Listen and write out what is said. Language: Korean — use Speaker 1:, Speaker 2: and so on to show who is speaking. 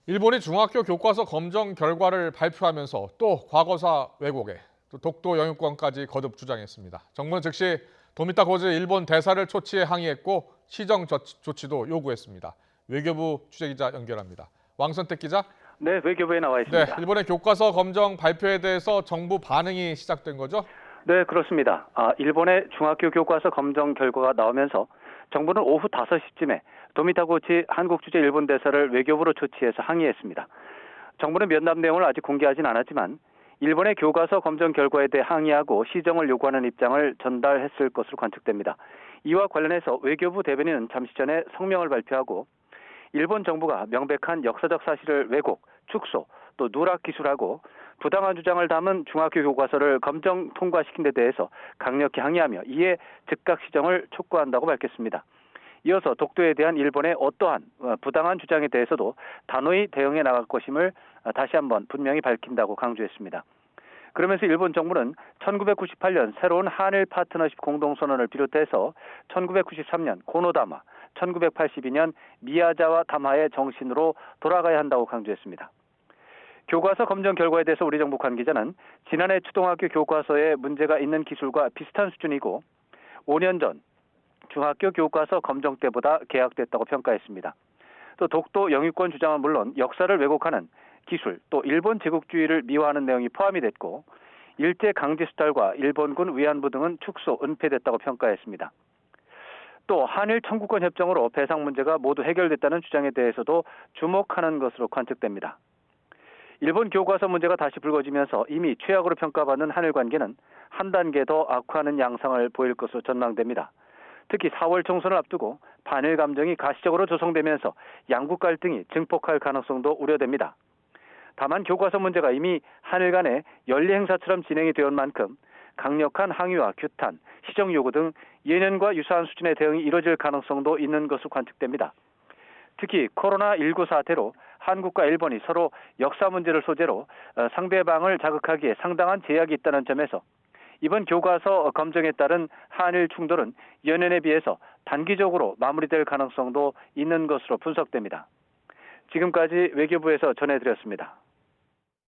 Speaker 1: 일본이 중학교 교과서 검정 결과를 발표하면서 또 과거사 왜곡에 또 독도 영유권까지 거듭 주장했습니다. 정부는 즉시 도미타 코즈 일본 대사를 초치해 항의했고 시정 조치도 요구했습니다. 외교부 취재기자 연결합니다. 왕선택 기자.
Speaker 2: 네, 외교부에 나와
Speaker 1: 네,
Speaker 2: 있습니다.
Speaker 1: 일본의 교과서 검정 발표에 대해서 정부 반응이 시작된 거죠?
Speaker 2: 네, 그렇습니다. 일본의 중학교 교과서 검정 결과가 나오면서 정부는 오후 5시쯤에 도미타구치 한국주재 일본 대사를 외교부로 초치해서 항의했습니다. 정부는 면담 내용을 아직 공개하진 않았지만 일본의 교과서 검정 결과에 대해 항의하고 시정을 요구하는 입장을 전달했을 것으로 관측됩니다. 이와 관련해서 외교부 대변인은 잠시 전에 성명을 발표하고 일본 정부가 명백한 역사적 사실을 왜곡, 축소, 또 누락 기술하고 부당한 주장을 담은 중학교 교과서를 검정 통과시킨 데 대해서 강력히 항의하며 이에 즉각 시정을 촉구한다고 밝혔습니다. 이어서 독도에 대한 일본의 어떠한 부당한 주장에 대해서도 단호히 대응해 나갈 것임을 다시 한번 분명히 밝힌다고 강조했습니다. 그러면서 일본 정부는 1998년 새로운 한일 파트너십 공동선언을 비롯해서 1993년 고노다마, 1982년 미야자와 담화의 정신으로 돌아가야 한다고 강조했습니다. 교과서 검정 결과에 대해서 우리 정부 관계자는 지난해 초등학교 교과서에 문제가 있는 기술과 비슷한 수준이고 5년 전 중학교 교과서 검정 때보다 개약됐다고 평가했습니다. 또 독도 영유권 주장은 물론 역사를 왜곡하는 기술, 또 일본 제국주의를 미화하는 내용이 포함이 됐고 일제 강제 수탈과 일본군 위안부 등은 축소, 은폐됐다고 평가했습니다. 또 한일 청구권 협정으로 배상 문제가 모두 해결됐다는 주장에 대해서도 주목하는 것으로 관측됩니다. 일본 교과서 문제가 다시 불거지면서 이미 최악으로 평가받는 한일 관계는 한 단계 더 악화하는 양상을 보일 것으로 전망됩니다. 특히 4월 총선을 앞두고 반일 감정이 가시적으로 조성되면서 양국 갈등이 증폭할 가능성도 우려됩니다. 다만 교과서 문제가 이미 한일 간의 연례 행사처럼 진행이 되온 만큼 강력한 항의와 규탄, 시정 요구 등 예년과 유사한 수준의 대응이 이뤄질 가능성도 있는 것으로 관측됩니다. 특히 코로나19 사태로 한국과 일본이 서로 역사 문제를 소재로 상대방을 자극하기에 상당한 제약이 있다는 점에서 이번 교과서 검정에 따른 한일 충돌은 예년에 비해서 단기적으로 마무리될 가능성도 있는 것으로 분석됩니다. 지금까지 외교부에서 전해드렸습니다.